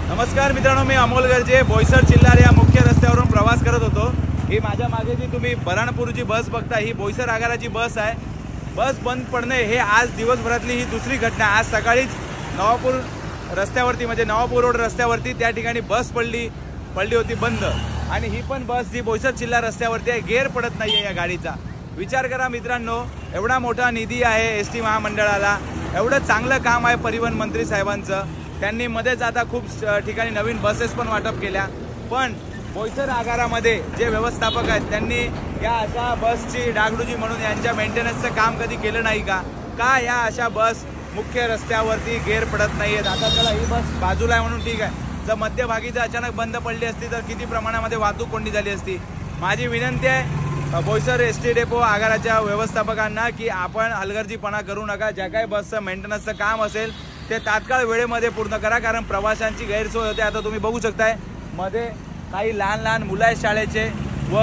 नमस्कार मित्रांनो, मी अमोल गर्जे बोईसर चिल्लार या मुख्य रस्त्यावरून प्रवास करत होतो। ही माझ्या मागे जी तुम्ही बऱ्हाणपूरची बस बघता ही बोईसर आगाराची बस आहे। बस बंद पडणे हे आज दिवसभरातली ही दुसरी घटना। आज सकाळीच नवापूर रस्त्यावरती म्हणजे नवापूर रोड रस्त्यावरती त्या ठिकाणी बस पडली होती बंद, आणि ही पण बस जी बोईसर चिल्लार रस्त्यावरती आहे, गेअर पडत नाहीये या गाडीचा। विचार करा मित्रांनो, एवढा मोठा निधी आहे एसटी महामंडळाला, एवढं चांगलं काम आहे परिवहन मंत्री साहेबांचं, त्यांनी मध्येच आता खूप ठिकाणी नवीन बसेस पण वाटप केल्या, पण बोईसर आगारामध्ये जे व्यवस्थापक आहेत त्यांनी या अशा बसची डागडुजी म्हणून यांच्या मेंटेनन्सचं काम कधी केलं नाही का या अशा बस मुख्य रस्त्यावरती गेअर पडत नाहीयेत। आता चला ही बस बाजूला आहे म्हणून ठीक आहे, जर मध्यभागी जर अचानक बंद पडली असती तर किती प्रमाणामध्ये वाहतूक कोंडी झाली असती। माझी विनंती आहे बोईसर एसटी डेपो आगाराच्या व्यवस्थापकांना की आपण हलगर्जीपणा करू नका, ज्या काही बसचं मेंटेनन्सचं काम असेल ते तात्काळ वेळेमध्ये पूर्ण करा, कारण प्रवाशांची गैरसोय होते। आता तुम्ही बघू शकताय मध्ये काही लहान मुलं आहेत शाळेचे व